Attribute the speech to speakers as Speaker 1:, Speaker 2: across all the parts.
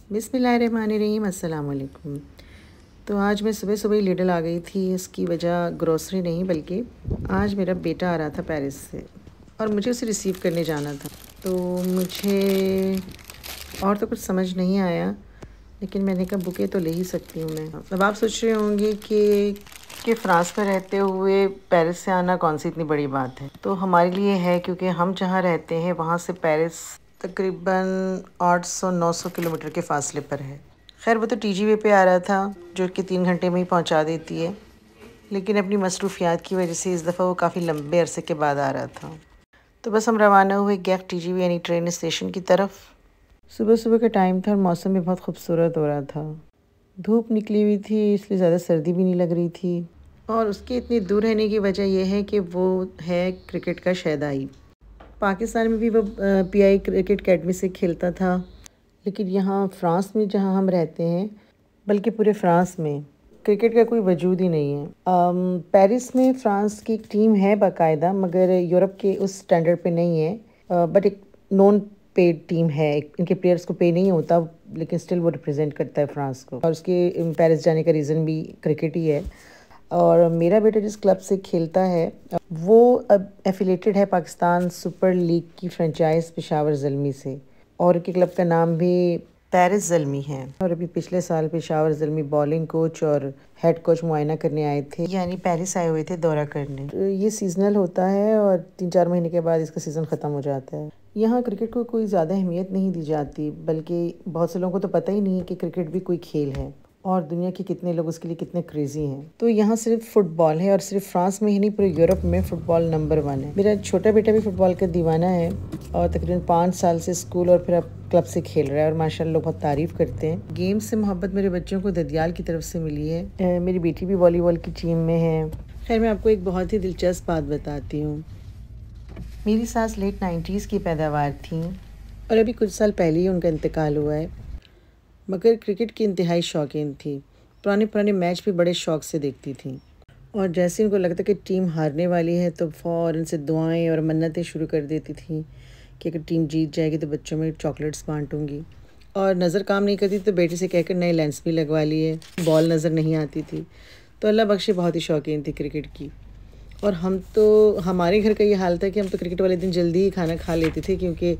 Speaker 1: बिस्मिल्लाहिर्रहमानिर्रहीम, अस्सलाम वालेकुम। तो आज मैं सुबह सुबह ही लिडल आ गई थी। इसकी वजह ग्रोसरी नहीं बल्कि आज मेरा बेटा आ रहा था पेरिस से और मुझे उसे रिसीव करने जाना था। तो मुझे और तो कुछ समझ नहीं आया, लेकिन मैंने कहा बुके तो ले ही सकती हूँ मैं। अब आप सोच रहे होंगे कि फ़्रांस में रहते हुए पेरिस से आना कौन सी इतनी बड़ी बात है। तो हमारे लिए है, क्योंकि हम जहाँ रहते हैं वहाँ से पेरिस तकरीबन 800-900 किलोमीटर के फ़ासले पर है। खैर वो तो टीजीवे पे आ रहा था जो कि 3 घंटे में ही पहुँचा देती है, लेकिन अपनी मसरूफ़ियात की वजह से इस दफ़ा वो काफ़ी लंबे अरसे के बाद आ रहा था। तो बस हम रवाना हुए गेक टीजीवे यानी ट्रेन स्टेशन की तरफ। सुबह सुबह का टाइम था और मौसम भी बहुत खूबसूरत हो रहा था। धूप निकली हुई थी, इसलिए ज़्यादा सर्दी भी नहीं लग रही थी। और उसके इतनी दूर रहने की वजह यह है कि वो है क्रिकेट का शहदाई। पाकिस्तान में भी वो पीआई क्रिकेट अकेडमी से खेलता था, लेकिन यहाँ फ़्रांस में जहाँ हम रहते हैं, बल्कि पूरे फ़्रांस में क्रिकेट का कोई वजूद ही नहीं है। पेरिस में फ़्रांस की एक टीम है बाकायदा, मगर यूरोप के उस स्टैंडर्ड पे नहीं है। बट एक नॉन पेड टीम है। इनके प्लेयर्स को पे नहीं होता, लेकिन स्टिल वो रिप्रेजेंट करता है फ़्रांस को। और उसके पेरिस जाने का रीज़न भी क्रिकेट ही है। और मेरा बेटा जिस क्लब से खेलता है वो अब एफिलेटेड है पाकिस्तान सुपर लीग की फ्रेंचाइज पेशावर ज़ल्मी से, और उनके क्लब का नाम भी पेरिस ज़ल्मी है। और अभी पिछले साल पेशावर ज़ल्मी बॉलिंग कोच और हेड कोच मुआयना करने आए थे, यानी पेरिस आए हुए थे दौरा करने। तो ये सीजनल होता है और 3-4 महीने के बाद इसका सीज़न ख़त्म हो जाता है। यहाँ क्रिकेट को कोई ज़्यादा अहमियत नहीं दी जाती, बल्कि बहुत से लोगों को तो पता ही नहीं है कि क्रिकेट भी कोई खेल है और दुनिया के कितने लोग उसके लिए कितने क्रेज़ी हैं। तो यहाँ सिर्फ फ़ुटबॉल है, और सिर्फ फ्रांस में ही नहीं पूरे यूरोप में फ़ुटबॉल नंबर 1 है। मेरा छोटा बेटा भी फ़ुटबॉल का दीवाना है और तकरीबन 5 साल से स्कूल और फिर अब क्लब से खेल रहा है, और माशाल्लाह लोग बहुत तारीफ़ करते हैं। गेम से मोहब्बत मेरे बच्चों को ददियाल की तरफ से मिली है। मेरी बेटी भी वॉलीबॉल की टीम में है। खैर मैं आपको एक बहुत ही दिलचस्प बात बताती हूँ। मेरी सास लेट 90s की पैदावार थी और अभी कुछ साल पहले ही उनका इंतकाल हुआ है, मगर क्रिकेट की इंतहाई शौकीन थी। पुराने पुराने मैच भी बड़े शौक़ से देखती थी, और जैसे उनको लगता कि टीम हारने वाली है तो फ़ौरन से दुआएं और मन्नतें शुरू कर देती थी कि अगर टीम जीत जाएगी तो बच्चों में चॉकलेट्स बांटूंगी। और नज़र काम नहीं करती तो बेटे से कहकर नए लेंस भी लगवा लिए। बॉल नज़र नहीं आती थी। तो अल्लाह बख्शे बहुत ही शौकीन थी क्रिकेट की। और हमारे घर का ये हाल था कि हम तो क्रिकेट वाले दिन जल्दी ही खाना खा लेते थे, क्योंकि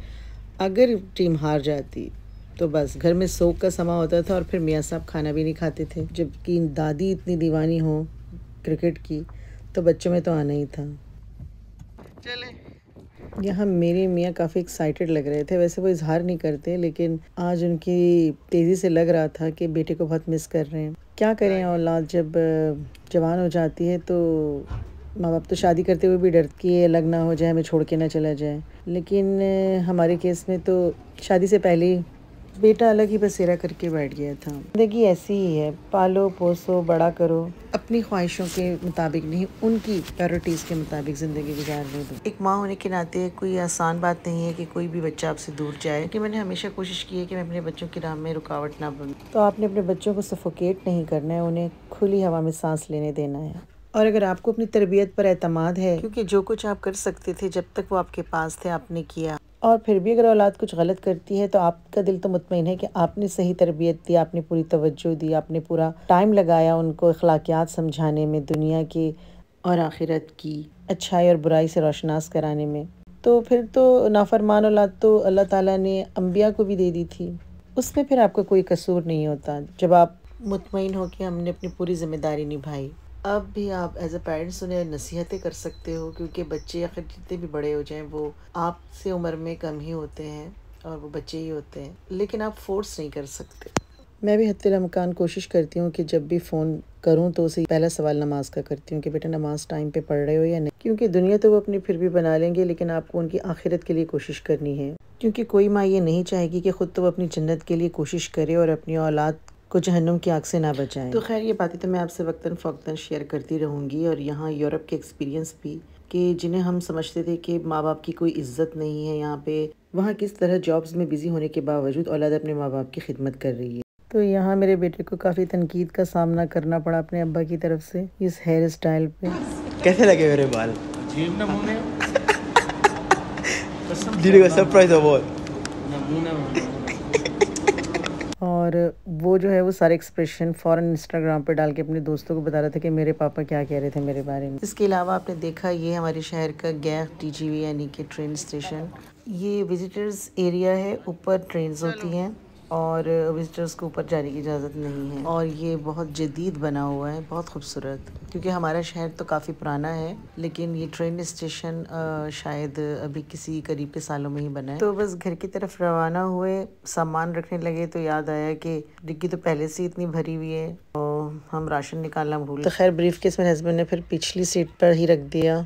Speaker 1: अगर टीम हार जाती तो बस घर में सोग का समा होता था और फिर मियाँ साहब खाना भी नहीं खाते थे। जबकि दादी इतनी दीवानी हो क्रिकेट की तो बच्चों में तो आना ही था। चले यहाँ मेरे मियाँ काफ़ी एक्साइटेड लग रहे थे। वैसे वो इजहार नहीं करते, लेकिन आज उनकी तेज़ी से लग रहा था कि बेटे को बहुत मिस कर रहे हैं। क्या करें, औलाद जब जवान हो जाती है तो माँ बाप तो शादी करते हुए भी डरते कि ये अलग ना हो जाए, हमें छोड़ के ना चला जाए। लेकिन हमारे केस में तो शादी से पहले ही बेटा अलग ही बसेरा करके बैठ गया था। ज़िंदगी ऐसी ही है, पालो पोसो बड़ा करो, अपनी ख्वाहिशों के मुताबिक नहीं, उनकी प्रायोरिटीज़ के मुताबिक ज़िंदगी गुजारने दो। एक माँ होने के नाते कोई आसान बात नहीं है कि कोई भी बच्चा आपसे दूर जाए, कि मैंने हमेशा कोशिश की है कि मैं अपने बच्चों की राह में रुकावट ना बनूं। तो आपने अपने बच्चों को सफोकेट नहीं करना है, उन्हें खुली हवा में सांस लेने देना है। और अगर आपको अपनी तरबियत पर एतमाद है, क्योंकि जो कुछ आप कर सकते थे जब तक वो आपके पास थे आपने किया, और फिर भी अगर औलाद कुछ गलत करती है तो आपका दिल तो मुतमईन है कि आपने सही तरबियत दी, आपने पूरी तवज्जो दी, आपने पूरा टाइम लगाया उनको अखलाकियात समझाने में, दुनिया की और आखिरत की अच्छाई और बुराई से रोशनास कराने में। तो फिर तो नाफरमान औलाद तो अल्लाह ताला ने अम्बिया को भी दे दी थी, उसमें फिर आपका कोई कसूर नहीं होता जब आप मुतमईन हो कि हमने अपनी पूरी जिम्मेदारी निभाई। अब भी आप एज अ पेरेंट्स उन्हें नसीहतें कर सकते हो, क्योंकि बच्चे आखिर जितने भी बड़े हो जाएं वो आपसे उम्र में कम ही होते हैं और वो बच्चे ही होते हैं, लेकिन आप फोर्स नहीं कर सकते। मैं भी हत्ते इम्कान कोशिश करती हूँ कि जब भी फ़ोन करूँ तो उसे पहला सवाल नमाज का करती हूँ कि बेटा नमाज टाइम पे पढ़ रहे हो या नहीं, क्योंकि दुनिया तो वो अपनी फिर भी बना लेंगे, लेकिन आपको उनकी आखिरत के लिए कोशिश करनी है। क्योंकि कोई माँ ये नहीं चाहेगी कि ख़ुद तो वो अपनी जन्नत के लिए कोशिश करे और अपनी औलाद को जहन्नुम की आग से ना बचाएं। तो खैर ये बातें तो मैं आपसे वक्तन फ़ौक्तन शेयर करती रहूँगी, और यहाँ यूरोप के एक्सपीरियंस भी कि जिन्हें हम समझते थे कि माँ बाप की कोई इज्जत नहीं है यहाँ पे, वहाँ किस तरह जॉब्स में बिज़ी होने के बावजूद औलाद अपने माँ बाप की खिदमत कर रही है। तो यहाँ मेरे बेटे को काफ़ी तनकीद का सामना करना पड़ा अपने अब्बा की तरफ से इस हेयर स्टाइल पे।
Speaker 2: कैसे लगे मेरे बाल?
Speaker 3: अजीब नमूने
Speaker 2: दीदी को सरप्राइज हो बहुत।
Speaker 3: नमूना
Speaker 1: और वो जो है वो सारे एक्सप्रेशन फ़ौरन इंस्टाग्राम पर डाल के अपने दोस्तों को बता रहा था कि मेरे पापा क्या कह रहे थे मेरे बारे में। इसके अलावा आपने देखा ये हमारे शहर का गैर TGV यानी कि ट्रेन स्टेशन। ये विज़िटर्स एरिया है, ऊपर ट्रेन्स होती हैं और विज़िटर्स को ऊपर जाने की इजाज़त नहीं है। और ये बहुत जदीद बना हुआ है, बहुत खूबसूरत, क्योंकि हमारा शहर तो काफ़ी पुराना है लेकिन ये ट्रेन स्टेशन शायद अभी किसी करीब के सालों में ही बना है। तो बस घर की तरफ रवाना हुए, सामान रखने लगे तो याद आया कि डिग्गी तो पहले से इतनी भरी हुई है और हम राशन निकालना भूल। तो खैर ब्रीफकेस मेरे हस्बैंड ने फिर पिछली सीट पर ही रख दिया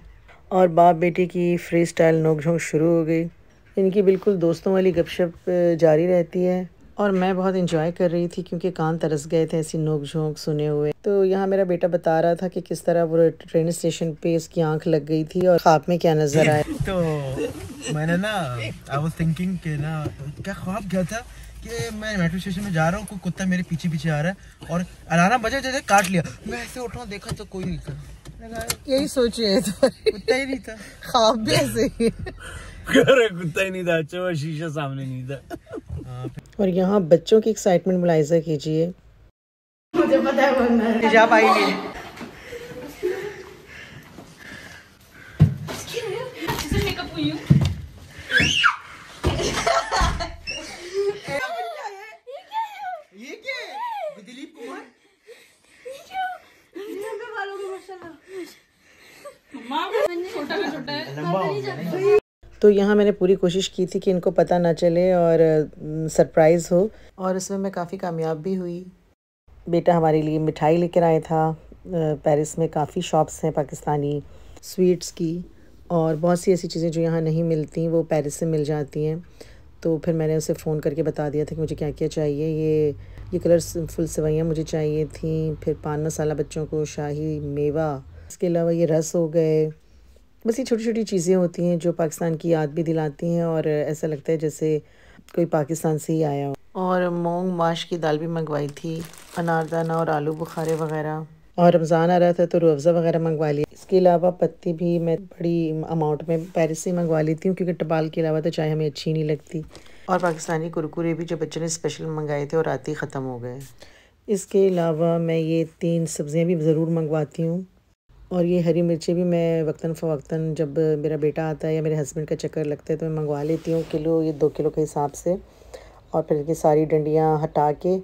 Speaker 1: और बाप बेटी की फ्री स्टाइल नोक-झोंक शुरू हो गई। इनकी बिल्कुल दोस्तों वाली गपशप जारी रहती है और मैं बहुत इंजॉय कर रही थी क्योंकि कान तरस गए थे ऐसी नोक झोंक सुने हुए। तो यहाँ मेरा बेटा बता रहा था कि किस तरह वो ट्रेन स्टेशन पे इसकी आंख लग गई थी और ख्वाब में क्या नजर आया।
Speaker 2: तो मैंने ना आई वाज थिंकिंग कि ना क्या ख्वाब क्या था कि मैं मेट्रो स्टेशन में जा रहा हूँ, कोई कुत्ता मेरे पीछे पीछे आ रहा है और अलार्म बजा जैसे काट लिया। मैं ऐसे उठा देखा तो कोई नहीं था।
Speaker 1: यही सोचिए
Speaker 2: कुत्ता ही नहीं था,
Speaker 1: ख्वाब भी ऐसे ही।
Speaker 2: कुत्ता ही नहीं था, अच्छा वो शीशा सामने नहीं था।
Speaker 1: और यहाँ बच्चों की एक्साइटमेंट मुलाहिजा कीजिए। मुझे पता है हिजाब आई नहीं।
Speaker 2: ये क्या है? दिलीप कुमार
Speaker 1: तो यहाँ मैंने पूरी कोशिश की थी कि इनको पता ना चले और सरप्राइज़ हो, और इसमें मैं काफ़ी कामयाब भी हुई। बेटा हमारे लिए मिठाई लेकर आया था। पेरिस में काफ़ी शॉप्स हैं पाकिस्तानी स्वीट्स की और बहुत सी ऐसी चीज़ें जो यहाँ नहीं मिलती वो पेरिस से मिल जाती हैं। तो फिर मैंने उसे फ़ोन करके बता दिया था कि मुझे क्या क्या चाहिए। ये कलरफुल सेवइयाँ मुझे चाहिए थी, फिर पान मसाला बच्चों को, शाही मेवा, इसके अलावा ये रस हो गए। बस ये छोटी छोटी चीज़ें होती हैं जो पाकिस्तान की याद भी दिलाती हैं और ऐसा लगता है जैसे कोई पाकिस्तान से ही आया हो। और मूंग माश की दाल भी मंगवाई थी, अनारदाना और आलू बुखारे वगैरह। और रमज़ान आ रहा था तो रूह अफ़ज़ा वगैरह मंगवा लिया। इसके अलावा पत्ती भी मैं बड़ी अमाउंट में पेरिस से मंगवा लेती हूँ क्योंकि टपाल के अलावा तो चाय हमें अच्छी नहीं लगती। और पाकिस्तानी कुरकुरे भी जो बच्चों ने स्पेशल मंगाए थे और आते ही ख़त्म हो गए। इसके अलावा मैं ये 3 सब्ज़ियाँ भी ज़रूर मंगवाती हूँ और ये हरी मिर्चें भी मैं वक्तन फ़वक्तन जब मेरा बेटा आता है या मेरे हस्बैंड का चक्कर लगता है तो मैं मंगवा लेती हूँ, किलो ये 2 किलो के हिसाब से। और फिर इनकी सारी डंडियाँ हटा के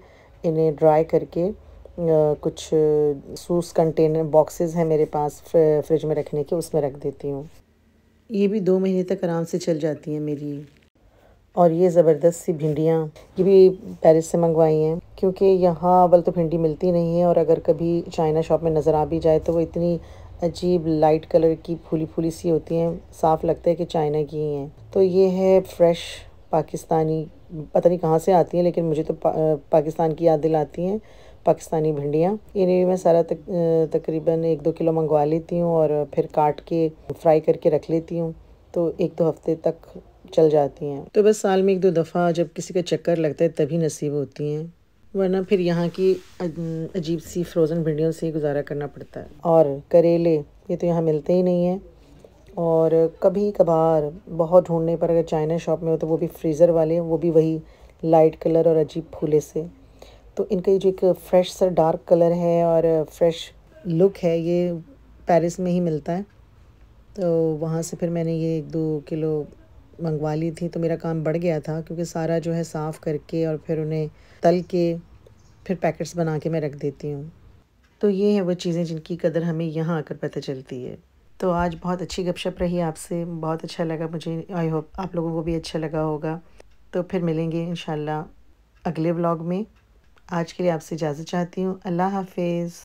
Speaker 1: इन्हें ड्राई करके कुछ सूस कंटेनर बॉक्सेस हैं मेरे पास फ्रिज में रखने के, उसमें रख देती हूँ। ये भी 2 महीने तक आराम से चल जाती हैं मेरी। और ये ज़बरदस्त सी भिंडियाँ ये भी पेरिस से मंगवाई हैं क्योंकि यहाँ अव्वल तो भिंडी मिलती नहीं है और अगर कभी चाइना शॉप में नज़र आ भी जाए तो वो इतनी अजीब लाइट कलर की फूली फूली सी होती हैं, साफ़ लगता है कि चाइना की ही हैं। तो ये है फ्रेश पाकिस्तानी, पता नहीं कहाँ से आती हैं लेकिन मुझे तो पाकिस्तान की याद दिलाती हैं पाकिस्तानी भिंडियाँ। इन्हें मैं सारा तकरीबन 1-2 किलो मंगवा लेती हूँ और फिर काट के फ्राई करके रख लेती हूँ, तो 1-2 हफ्ते तक चल जाती हैं। तो बस साल में 1-2 दफ़ा जब किसी का चक्कर लगता है तभी नसीब होती हैं, वरना फिर यहाँ की अजीब सी फ्रोज़न भिंडियों से ही गुजारा करना पड़ता है। और करेले ये तो यहाँ मिलते ही नहीं हैं और कभी कभार बहुत ढूंढने पर अगर चाइना शॉप में हो तो वो भी फ्रीज़र वाले, वो भी वही लाइट कलर और अजीब फूले से। तो इनका ये जो एक फ़्रेश सा डार्क कलर है और फ्रेश लुक है ये पेरिस में ही मिलता है। तो वहाँ से फिर मैंने ये 1-2 किलो मंगवा ली थी तो मेरा काम बढ़ गया था क्योंकि सारा जो है साफ़ करके और फिर उन्हें तल के फिर पैकेट्स बना के मैं रख देती हूँ। तो ये है वो चीज़ें जिनकी कदर हमें यहाँ आकर पता चलती है। तो आज बहुत अच्छी गपशप रही आपसे, बहुत अच्छा लगा मुझे। आई होप आप लोगों को भी अच्छा लगा होगा। तो फिर मिलेंगे इंशाल्लाह अगले व्लॉग में। आज के लिए आपसे इजाज़त चाहती हूँ। अल्लाह हाफ़िज़।